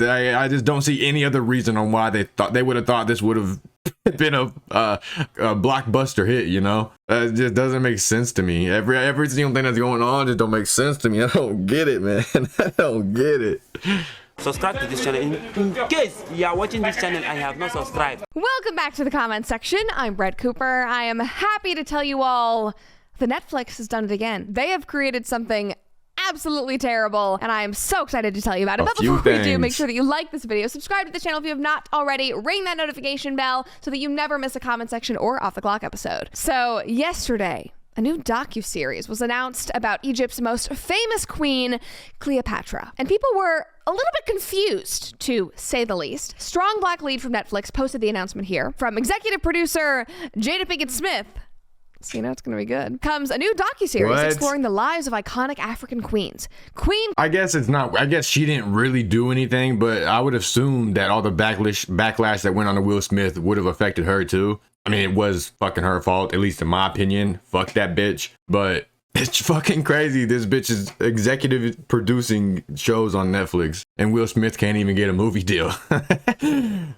I just don't see any other reason on why they would have thought this would have been a blockbuster hit, you know? It just doesn't make sense to me. Every single thing that's going on just don't make sense to me. I don't get it, man. I don't get it. Subscribe to this channel in case you are watching this channel and have not subscribed. Welcome back to the comment section. I'm Brett Cooper. I am happy to tell you all the Netflix has done it again. They have created something absolutely terrible, and I am so excited to tell you about it. But before we do, make sure that you like this video, subscribe to the channel if you have not already, ring that notification bell so that you never miss a comment section or off the clock episode. So yesterday, a new docuseries was announced about Egypt's most famous queen, Cleopatra. And people were a little bit confused, to say the least. Strong Black lead from Netflix posted the announcement here. From executive producer Jada Pinkett Smith, so you know it's gonna be good, comes a new docuseries exploring the lives of iconic African queens. I guess she didn't really do anything, but I would assume that all the backlash that went on to Will Smith would have affected her too. I mean, it was fucking her fault, at least in my opinion. Fuck that bitch. But it's fucking crazy. This bitch is executive producing shows on Netflix, and Will Smith can't even get a movie deal.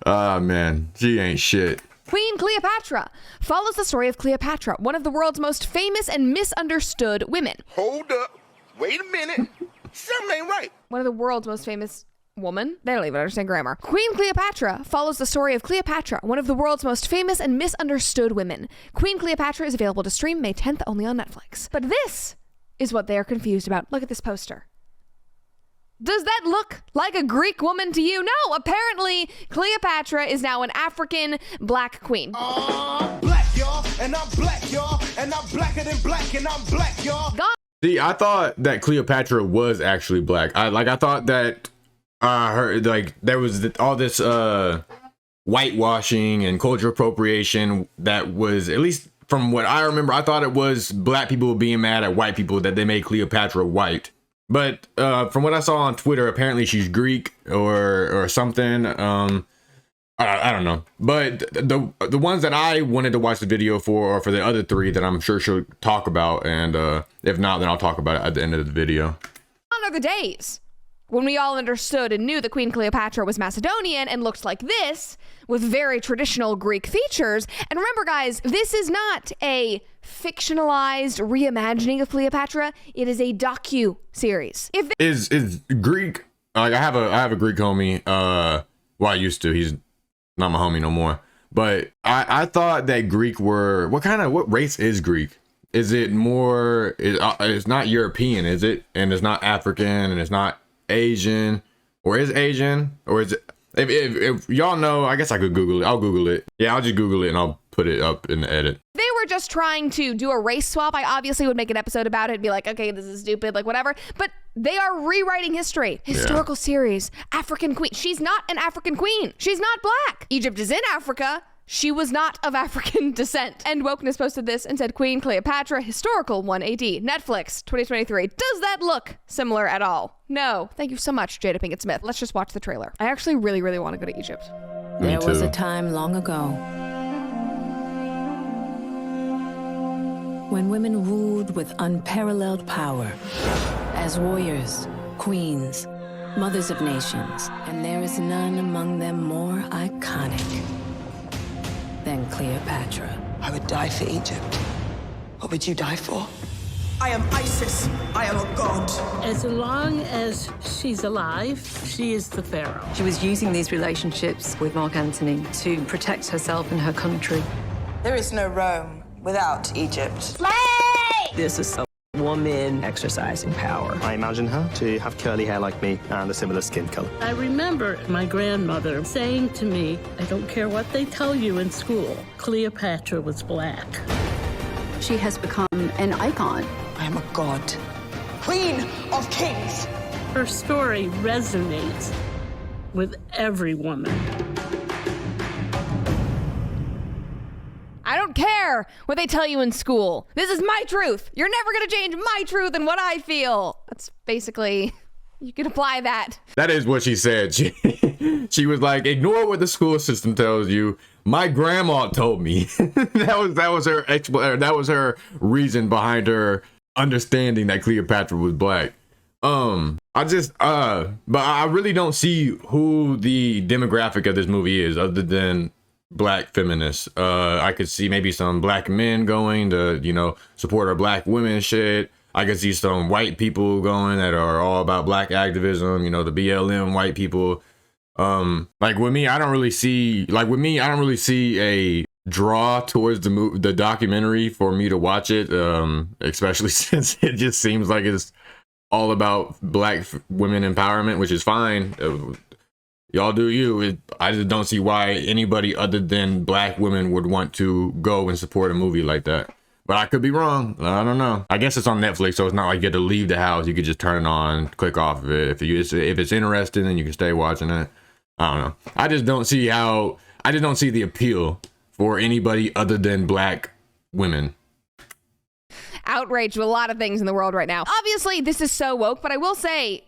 Ah, man, she ain't shit. Queen Cleopatra follows the story of Cleopatra, one of the world's most famous and misunderstood women. Hold up. Wait a minute. Something ain't right. One of the world's most famous woman? They don't even understand grammar. Queen Cleopatra follows the story of Cleopatra, one of the world's most famous and misunderstood women. Queen Cleopatra is available to stream May 10th only on Netflix. But this is what they are confused about. Look at this poster. Does that look like a Greek woman to you? No, apparently Cleopatra is now an African black queen. Black, y'all, and I'm black, y'all, and I'm blacker than black, and I'm black, y'all. See, I thought that Cleopatra was actually black. I thought that there was all this whitewashing and cultural appropriation that was, at least from what I remember, I thought it was black people being mad at white people that they made Cleopatra white. But from what I saw on Twitter, apparently she's Greek or something. I don't know. But the ones that I wanted to watch the video for are for the other three that I'm sure she'll talk about, and if not, then I'll talk about it at the end of the video. Gone are the days when we all understood and knew that Queen Cleopatra was Macedonian and looked like this, with very traditional Greek features. And remember, guys, this is not a fictionalized reimagining of Cleopatra. It is a docu-series. Is Greek, like I have a Greek homie, well, I used to, he's not my homie no more, but I thought that Greek were, what race is Greek? Is it more, it's not European, is it? And it's not African, and it's not Asian, or is Asian, or is it, if y'all know, I guess I could Google it. I'll Google it. Yeah, I'll just Google it and I'll put it up in the edit. They were just trying to do a race swap. I obviously would make an episode about it and be like, okay, this is stupid, like whatever. But they are rewriting history. Historical series, African queen. She's not an African queen. She's not black. Egypt is in Africa. She was not of African descent. And Wokeness posted this and said, Queen Cleopatra, historical 1 AD, Netflix, 2023. Does that look similar at all? No. Thank you so much, Jada Pinkett Smith. Let's just watch the trailer. I actually really, really want to go to Egypt. There was a time long ago when women ruled with unparalleled power as warriors, queens, mothers of nations, and there is none among them more iconic than Cleopatra. I would die for Egypt. What would you die for? I am Isis. I am a god. As long as she's alive, she is the pharaoh. She was using these relationships with Mark Antony to protect herself and her country. There is no Rome without Egypt. Slay! This is a woman exercising power. I imagine her to have curly hair like me and a similar skin color. I remember my grandmother saying to me, I don't care what they tell you in school, Cleopatra was black. She has become an icon. I am a god. Queen of kings. Her story resonates with every woman. I don't care what they tell you in school. This is my truth. You're never going to change my truth and what I feel. That's basically, you can apply that. That is what she said. She was like, ignore what the school system tells you. My grandma told me. that was her reason behind her understanding that Cleopatra was black. But I really don't see who the demographic of this movie is other than black feminists. I could see maybe some black men going to, you know, support our black women shit. I could see some white people going that are all about black activism, you know, the BLM white people. Like with me, I don't really see a draw towards the documentary for me to watch it, especially since it just seems like it's all about black women empowerment, which is fine. Y'all do you. I just don't see why anybody other than black women would want to go and support a movie like that. But I could be wrong. I don't know. I guess it's on Netflix, so it's not like you have to leave the house. You could just turn it on, click off of it. If it's interesting, then you can stay watching it. I don't know. I just don't see the appeal for anybody other than black women. Outraged with a lot of things in the world right now. Obviously, this is so woke, but I will say,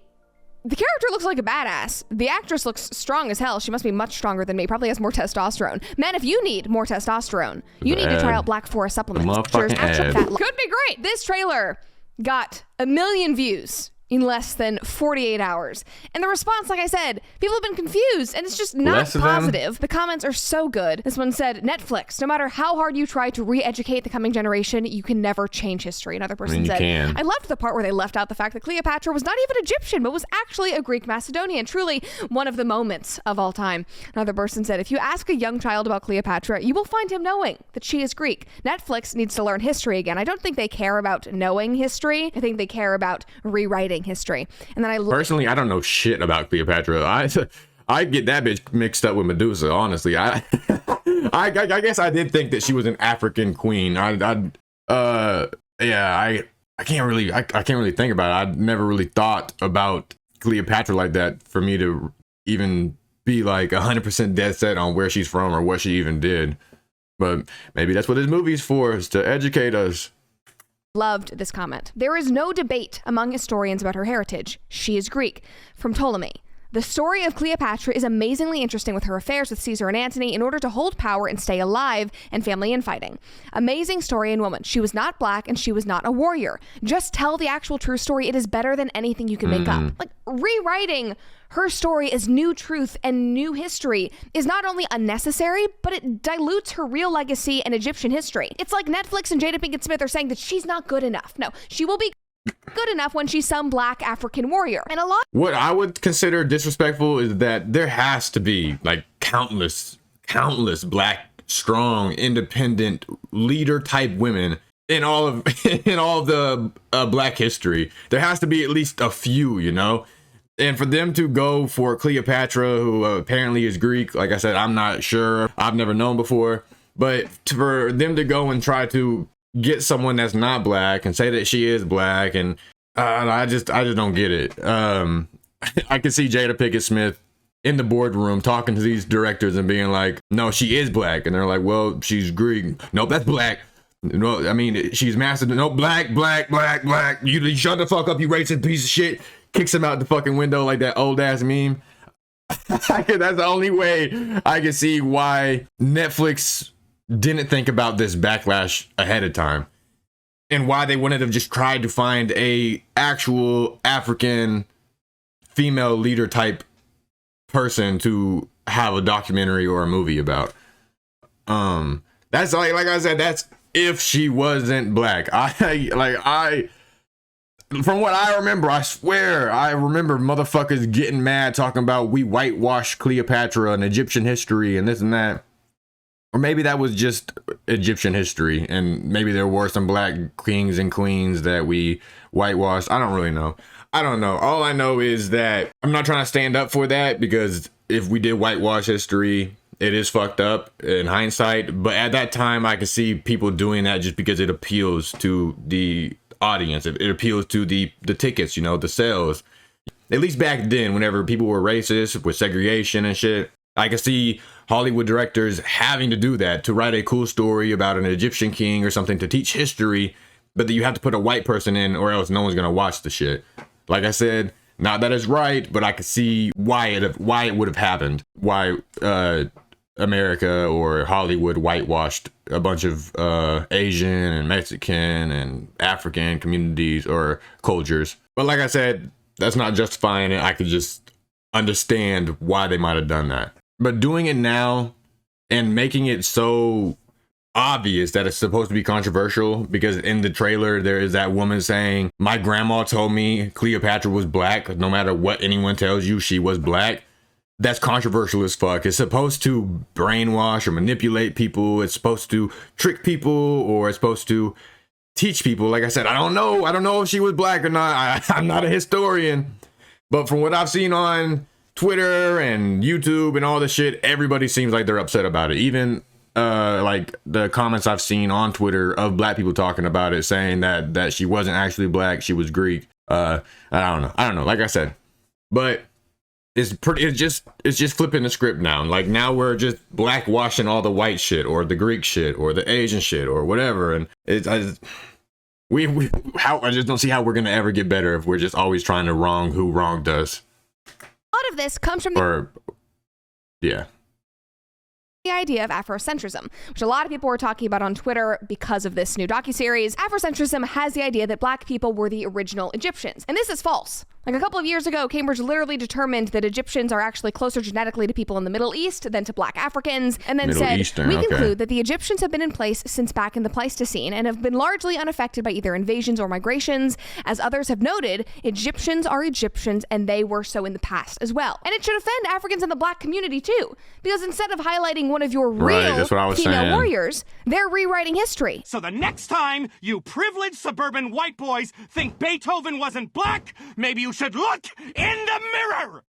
the character looks like a badass. The actress looks strong as hell. She must be much stronger than me. Probably has more testosterone. Men, if you need more testosterone, you need to try out Black Forest supplements. Could be great. This trailer got 1 million views in less than 48 hours. And the response, like I said, people have been confused, and it's just not positive. The comments are so good. This one said, Netflix, no matter how hard you try to re-educate the coming generation, you can never change history. Another person said, I loved the part where they left out the fact that Cleopatra was not even Egyptian, but was actually a Greek Macedonian. Truly one of the moments of all time. Another person said, if you ask a young child about Cleopatra, you will find him knowing that she is Greek. Netflix needs to learn history again. I don't think they care about knowing history. I think they care about rewriting history. And then personally, I don't know shit about Cleopatra. I get that bitch mixed up with Medusa. Honestly, I guess I did think that she was an African queen. I can't really think about it. I never really thought about Cleopatra like that for me to even be like 100% dead set on where she's from or what she even did. But maybe that's what this movie's for, is to educate us. Loved this comment. There is no debate among historians about her heritage. She is Greek. From Ptolemy. The story of Cleopatra is amazingly interesting with her affairs with Caesar and Antony in order to hold power and stay alive and family infighting. Amazing story and woman. She was not black and she was not a warrior. Just tell the actual true story. It is better than anything you can make up. Like, rewriting her story as new truth and new history is not only unnecessary, but it dilutes her real legacy and Egyptian history. It's like Netflix and Jada Pinkett Smith are saying that she's not good enough. No, she will be good enough when she's some black African warrior. And what I would consider disrespectful is that there has to be like countless black, strong, independent leader type women in all of the black history. There has to be at least a few, you know. And for them to go for Cleopatra, who apparently is Greek, like I said, I'm not sure. I've never known before. But for them to go and try to get someone that's not black and say that she is black, and I just don't get it. I can see Jada Pinkett Smith in the boardroom talking to these directors and being like, no, she is black. And they're like, well, she's Greek. Nope, that's black. No, I mean, she's Macedonian. No, black. You shut the fuck up, you racist piece of shit. Kicks him out the fucking window like that old ass meme. That's the only way I can see why Netflix didn't think about this backlash ahead of time, and why they wouldn't have just tried to find a actual African female leader type person to have a documentary or a movie about. That's like I said, that's if she wasn't black. From what I remember, I swear, I remember motherfuckers getting mad talking about we whitewashed Cleopatra and Egyptian history and this and that. Or maybe that was just Egyptian history, and maybe there were some black kings and queens that we whitewashed. I don't really know. I don't know. All I know is that I'm not trying to stand up for that, because if we did whitewash history, it is fucked up in hindsight. But at that time, I could see people doing that just because it appeals to the audience. It appeals to the tickets, you know, the sales. At least back then, whenever people were racist with segregation and shit, I could see Hollywood directors having to do that to write a cool story about an Egyptian king or something to teach history, but that you have to put a white person in or else no one's gonna watch the shit. Like I said, not that it's right, but I could see why it would have happened. Why America or Hollywood whitewashed a bunch of Asian and Mexican and African communities or cultures. But like I said, that's not justifying it. I could just understand why they might have done that. But doing it now and making it so obvious that it's supposed to be controversial, because in the trailer there is that woman saying, my grandma told me Cleopatra was black. No matter what anyone tells you, she was black. That's controversial as fuck. It's supposed to brainwash or manipulate people. It's supposed to trick people, or it's supposed to teach people. Like I said, I don't know if she was black or not. I'm not a historian, but from what I've seen on Twitter and YouTube and all this shit, everybody seems like they're upset about it. Even like the comments I've seen on Twitter of black people talking about it, saying that she wasn't actually black, she was Greek. I don't know. Like I said, but it's just flipping the script now. Like now we're just blackwashing all the white shit or the Greek shit or the Asian shit or whatever, and I just don't see how we're gonna ever get better if we're just always trying to wrong who wronged us. A lot of this comes from the idea of Afrocentrism, which a lot of people were talking about on Twitter because of this new docuseries. Afrocentrism has the idea that black people were the original Egyptians, and this is false. Like a couple of years ago, Cambridge literally determined that Egyptians are actually closer genetically to people in the Middle East than to black Africans, and then said, we conclude that the Egyptians have been in place since back in the Pleistocene and have been largely unaffected by either invasions or migrations. As others have noted, Egyptians are Egyptians, and they were so in the past as well. And it should offend Africans in the black community too, because instead of highlighting one of your real female warriors, they're rewriting history. So the next time you privileged suburban white boys think Beethoven wasn't black, maybe you should look in the mirror.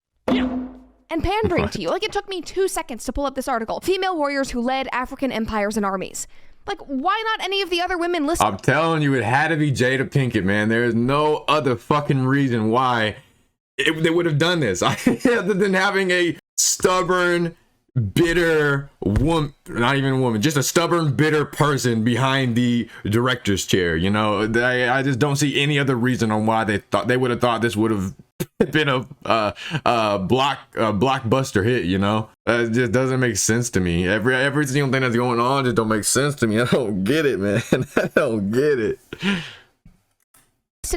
And pandering to you. Like, it took me 2 seconds to pull up this article. Female warriors who led African empires and armies. Like, why not any of the other women listed? I'm telling you, it had to be Jada Pinkett, man. There is no other fucking reason why they would have done this other than having a stubborn, bitter woman, not even a woman, just a stubborn, bitter person behind the director's chair. You know, I just don't see any other reason on why they would have thought this would have been a blockbuster hit. You know, it just doesn't make sense to me. Every single thing that's going on just don't make sense to me. I don't get it, man. I don't get it.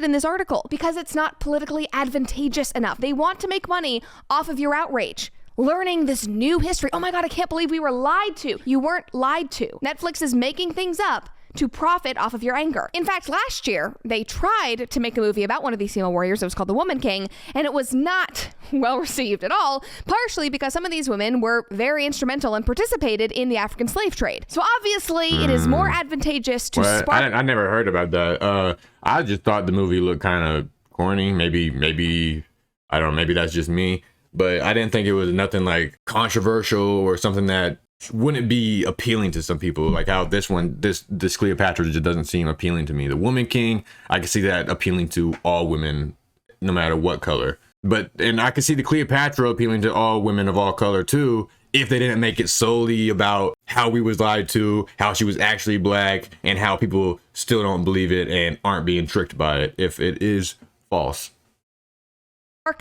In this article because it's not politically advantageous enough. They want to make money off of your outrage. Learning this new history. Oh my God, I can't believe we were lied to. You weren't lied to. Netflix is making things up to profit off of your anger. In fact, last year, they tried to make a movie about one of these female warriors. It was called The Woman King, and it was not well received at all, partially because some of these women were very instrumental and participated in the African slave trade. So obviously, it is more advantageous to spark... I never heard about that. I just thought the movie looked kind of corny. Maybe, I don't know, maybe that's just me. But I didn't think it was nothing like controversial or something that wouldn't be appealing to some people. Like how this Cleopatra just doesn't seem appealing to me. The Woman King, I can see that appealing to all women, no matter what color. And I can see the Cleopatra appealing to all women of all color too, if they didn't make it solely about how we was lied to, how she was actually black, and how people still don't believe it and aren't being tricked by it if it is false.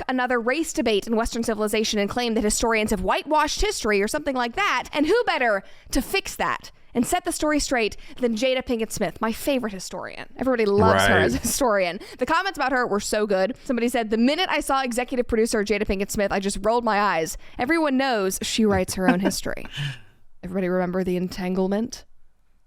Another race debate in Western civilization and claim that historians have whitewashed history or something like that. And who better to fix that and set the story straight than Jada Pinkett Smith, my favorite historian. Everybody loves her as a historian. The comments about her were so good. Somebody said, the minute I saw executive producer Jada Pinkett Smith, I just rolled my eyes. Everyone knows she writes her own history. Everybody remember the entanglement?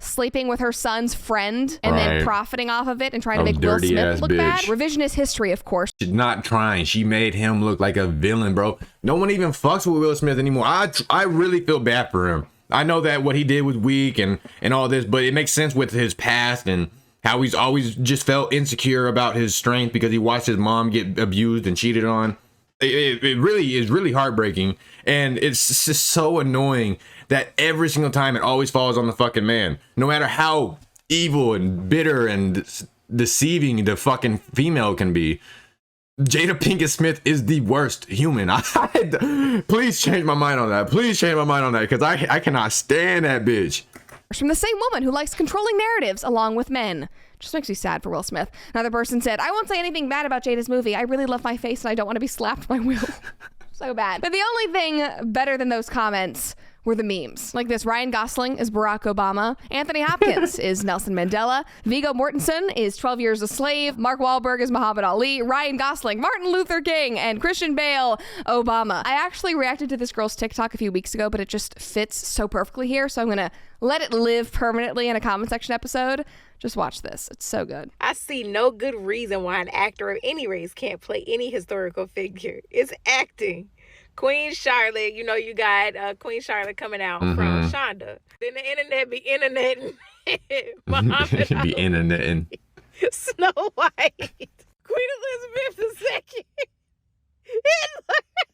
Sleeping with her son's friend and then profiting off of it and trying to make Will Smith look bad. Revisionist history, of course. She's not trying. She made him look like a villain, bro. No one even fucks with Will Smith anymore. I really feel bad for him. I know that what he did was weak and all this, but it makes sense with his past and how he's always just felt insecure about his strength because he watched his mom get abused and cheated on. It really is really heartbreaking, and it's just so annoying that every single time it always falls on the fucking man. No matter how evil and bitter and deceiving the fucking female can be, Jada Pinkett Smith is the worst human. Please change my mind on that. Please change my mind on that, because I cannot stand that bitch. From the same woman who likes controlling narratives along with men. Just makes me sad for Will Smith. Another person said, I won't say anything bad about Jada's movie. I really love my face and I don't want to be slapped by Will. So bad. But the only thing better than those comments were the memes. Like this, Ryan Gosling is Barack Obama. Anthony Hopkins is Nelson Mandela. Viggo Mortensen is 12 Years a Slave. Mark Wahlberg is Muhammad Ali. Ryan Gosling, Martin Luther King, and Christian Bale, Obama. I actually reacted to this girl's TikTok a few weeks ago, but it just fits so perfectly here, so I'm gonna let it live permanently in a comment section episode. Just watch this. It's so good. I see no good reason why an actor of any race can't play any historical figure. It's acting. Queen Charlotte, you know, you got Queen Charlotte coming out from Shonda. Then the internet be interneting. Muhammad be interneting. Snow White. Queen Elizabeth II.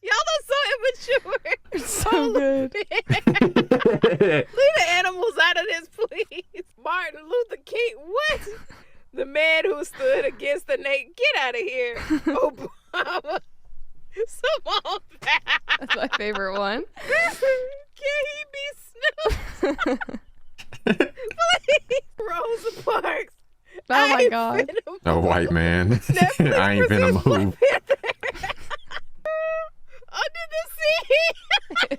Y'all are so immature. It's so good. Leave the animals out of this, please. Martin Luther King. What? The man who stood against the naked. Get out of here. Obama. Simone. That's my favorite one. Can he be Snoop? Please. Rosa Parks. Oh my God. A white man. I ain't finna move. Under the sea.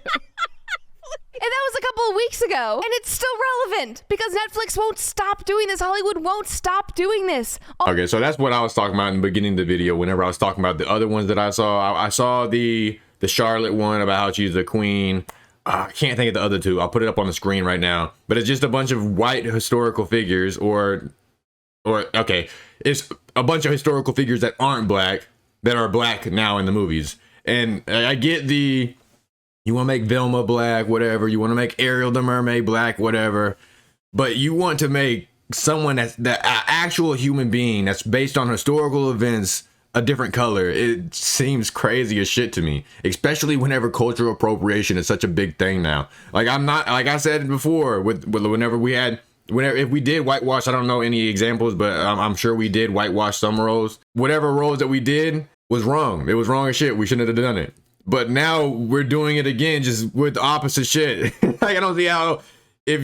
And that was a couple of weeks ago, and it's still relevant because Netflix won't stop doing this. Hollywood won't stop doing this. Okay, so that's what I was talking about in the beginning of the video. Whenever I was talking about the other ones that I saw, I saw the Charlotte one about how she's the queen. I can't think of the other two. I'll put it up on the screen right now. But it's just a bunch of white historical figures, or okay, it's a bunch of historical figures that aren't black that are black now in the movies. And I get the, you want to make Velma black, whatever. You want to make Ariel the mermaid black, whatever. But you want to make someone that's the actual human being that's based on historical events a different color. It seems crazy as shit to me, especially whenever cultural appropriation is such a big thing now. Like, I'm not, like I said before, whenever if we did whitewash, I don't know any examples, but I'm sure we did whitewash some roles. Whatever roles that we did was wrong. It was wrong as shit. We shouldn't have done it. But now we're doing it again, just with the opposite shit. Like, I don't see how, I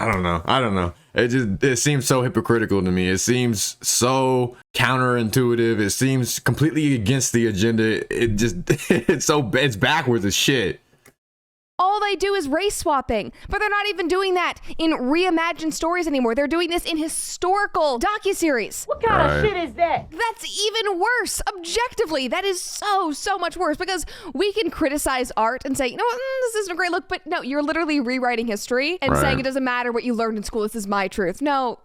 don't know. It seems so hypocritical to me. It seems so counterintuitive. It seems completely against the agenda. It's backwards as shit. All they do is race swapping, but they're not even doing that in reimagined stories anymore. They're doing this in historical docuseries. What kind of shit is that? That's even worse. Objectively, that is so much worse, because we can criticize art and say, you know what, this isn't a great look, but no, you're literally rewriting history and saying it doesn't matter what you learned in school. This is my truth. No,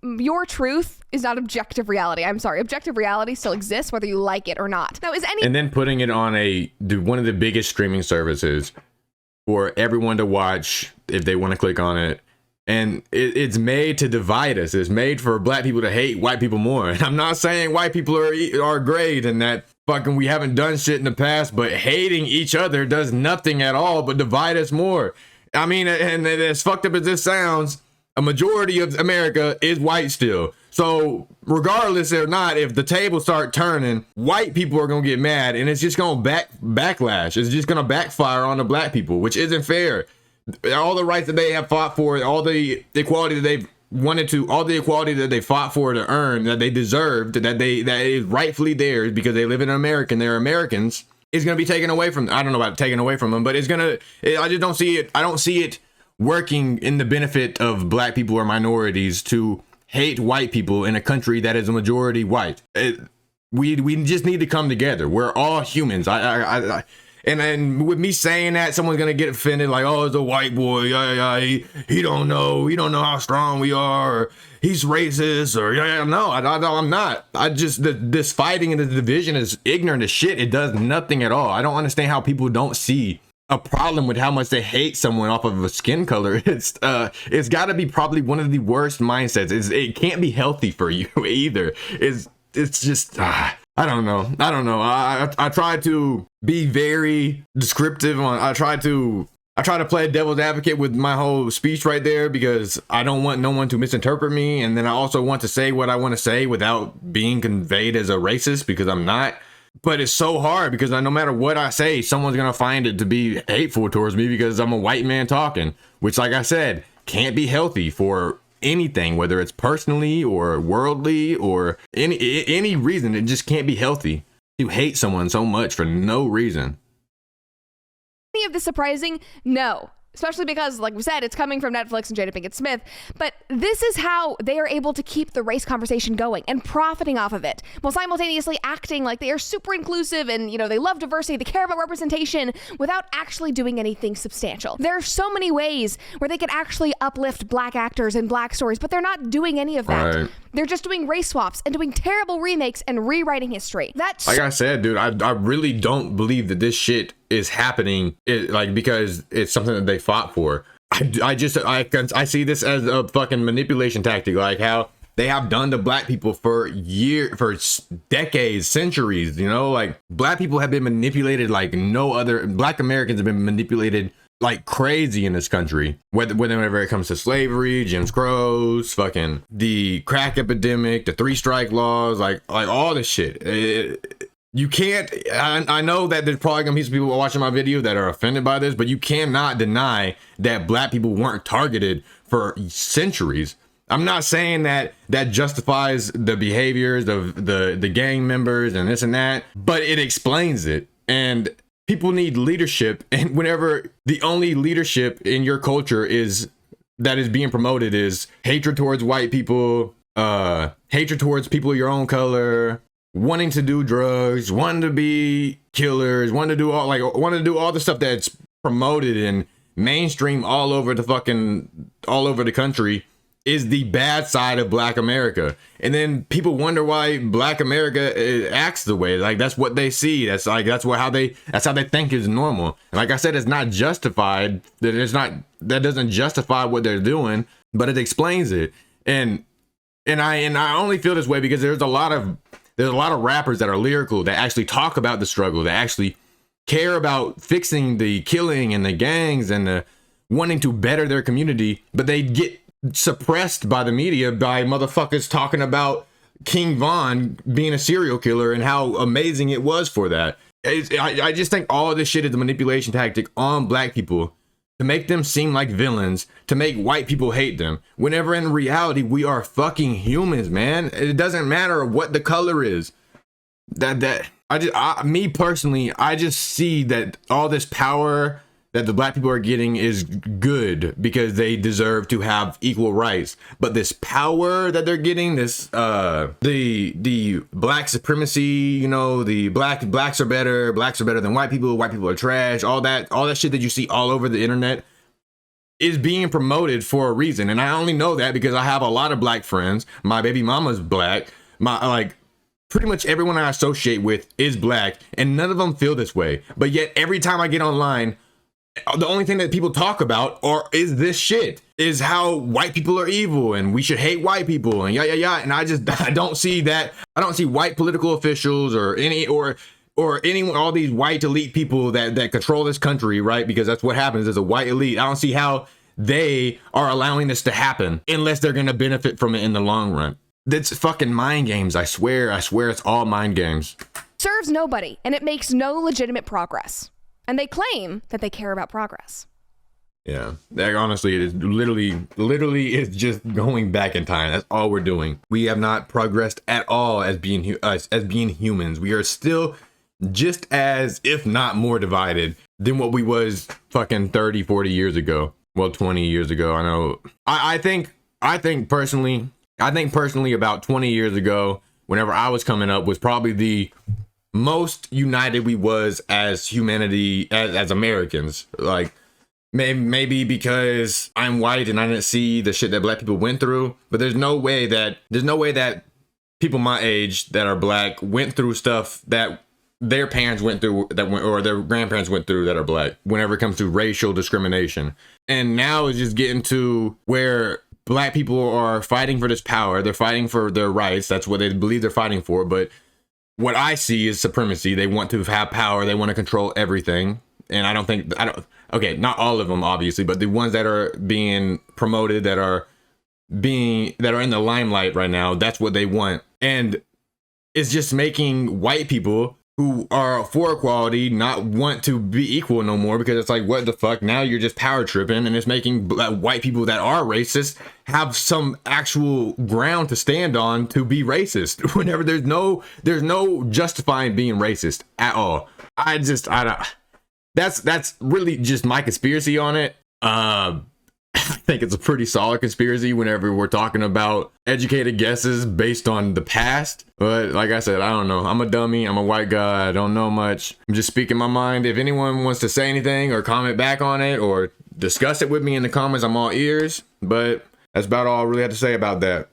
your truth is not objective reality. I'm sorry. Objective reality still exists whether you like it or not. Now, and then putting it on one of the biggest streaming services for everyone to watch if they want to click on it, and it's made to divide us. It's made for black people to hate white people more. And I'm not saying white people are great and that fucking we haven't done shit in the past, but hating each other does nothing at all but divide us more. I mean, and as fucked up as this sounds, a majority of America is white still. So regardless or not, if the tables start turning, white people are going to get mad, and it's just going to backlash. It's just going to backfire on the black people, which isn't fair. All the rights that they have fought for, all the equality that they've wanted to, all the equality that they fought for to earn, that they deserved, that is rightfully theirs because they live in America and they're Americans, is going to be taken away from, I don't know about taken away from them, but I just don't see it. I don't see it working in the benefit of black people or minorities to hate white people in a country that is a majority white. We just need to come together. We're all humans. And with me saying that, someone's gonna get offended, like, oh, it's a white boy. He don't know how strong we are. Or he's racist. Or no, I'm not. This fighting and this division is ignorant as shit. It does nothing at all. I don't understand how people don't see a problem with how much they hate someone off of a skin color. It's got to be probably one of the worst mindsets. It can't be healthy for you either. It's just I don't know. I try to be very descriptive I try to play devil's advocate with my whole speech right there, because I don't want no one to misinterpret me, and then I also want to say what I want to say without being conveyed as a racist, because I'm not. But it's so hard because no matter what I say, someone's going to find it to be hateful towards me because I'm a white man talking, which, like I said, can't be healthy for anything, whether it's personally or worldly or any reason. It just can't be healthy to hate someone so much for no reason. any of this surprising? No. Especially because, like we said, it's coming from Netflix and Jada Pinkett Smith. But this is how they are able to keep the race conversation going and profiting off of it, while simultaneously acting like they are super inclusive and, you know, they love diversity, they care about representation, without actually doing anything substantial. There are so many ways where they could actually uplift black actors and black stories, but they're not doing any of that. Right. They're just doing race swaps and doing terrible remakes and rewriting history. That's like I said, dude, I really don't believe that this shit is happening, because it's something that they fought for. I see this as a fucking manipulation tactic, like how they have done to black people for decades, centuries. You know, like black people have been manipulated like no other. Black Americans have been manipulated like crazy in this country, whenever it comes to slavery, Jim Crow's, fucking the crack epidemic, the 3 strike laws, like all this shit. You can't, I know that there's probably gonna be some people watching my video that are offended by this, but you cannot deny that black people weren't targeted for centuries. I'm not saying that justifies the behaviors of the gang members and this and that, but it explains it. And people need leadership, and whenever the only leadership in your culture that is being promoted is hatred towards white people, hatred towards people of your own color, wanting to do drugs, wanting to be killers, wanting to do all the stuff that's promoted in mainstream all over the country, is the bad side of black America. And then people wonder why black America acts the way, like that's what they see. That's how they think is normal. And like I said, it's not justified. That doesn't justify what they're doing, but it explains it. And I only feel this way because there's a lot of rappers that are lyrical, that actually talk about the struggle, that actually care about fixing the killing and the gangs and the wanting to better their community, but they get suppressed by the media by motherfuckers talking about King Von being a serial killer and how amazing it was for that. I just think all of this shit is a manipulation tactic on black people to make them seem like villains, to make white people hate them, whenever in reality we are fucking humans, man. It doesn't matter what the color is. Me personally, I just see that all this power that the black people are getting is good because they deserve to have equal rights. But this power that they're getting, this the black supremacy, you know, the blacks are better than white people are trash, all that shit that you see all over the internet is being promoted for a reason. And I only know that because I have a lot of black friends. My baby mama's black. Pretty much everyone I associate with is black, and none of them feel this way. But yet every time I get online, the only thing that people talk about is this shit, is how white people are evil and we should hate white people and and I don't see that. I don't see white political officials or anyone, all these white elite people that control this country, right? Because that's what happens. There's a white elite. I don't see how they are allowing this to happen unless they're going to benefit from it in the long run. That's fucking mind games. I swear it's all mind games. Serves nobody, and it makes no legitimate progress. And they claim that they care about progress. Yeah, that honestly, it is literally is just going back in time. That's all we're doing. We have not progressed at all as being humans. We are still just as, if not more divided than what we was fucking 30, 40 years ago. Well, 20 years ago. I know. I think personally about 20 years ago, whenever I was coming up, was probably the most united we was as humanity, as Americans. Like maybe because I'm white and I didn't see the shit that black people went through, but there's no way that people my age that are black went through stuff that their parents went through, or their grandparents went through, that are black, whenever it comes to racial discrimination. And now it's just getting to where black people are fighting for this power. They're fighting for their rights. That's what they believe they're fighting for. But what I see is supremacy. They want to have power. They want to control everything. And okay, not all of them, obviously, but the ones that are being promoted, that are in the limelight right now, that's what they want. And it's just making white people who are for equality not want to be equal no more, because it's like, what the fuck? Now you're just power tripping, and it's making white people that are racist have some actual ground to stand on to be racist whenever there's no justifying being racist at all. I don't. that's really just my conspiracy on it. I think it's a pretty solid conspiracy whenever we're talking about educated guesses based on the past. But like I said, I don't know. I'm a dummy. I'm a white guy. I don't know much. I'm just speaking my mind. If anyone wants to say anything or comment back on it or discuss it with me in the comments, I'm all ears. But that's about all I really have to say about that.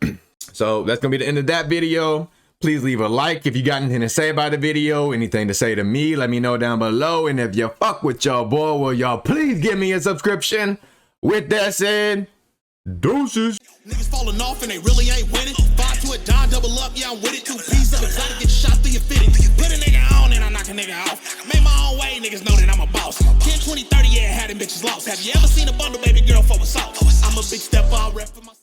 So that's going to be the end of that video. Please leave a like if you got anything to say about the video, anything to say to me, let me know down below. And if you fuck with y'all boy, will y'all please give me a subscription? With that said, deuces. Niggas falling off and they really ain't winning. 5 to a dime, double up, yeah, I'm with it. 2 pieces of exotic, get shot through your fitting. Put a nigga on and I knock a nigga off. Made my own way, niggas know that I'm a boss. 10, 20, 30, yeah, had them bitches lost. Have you ever seen a bundle baby girl for a salt? I'm a big step, I'll rep for my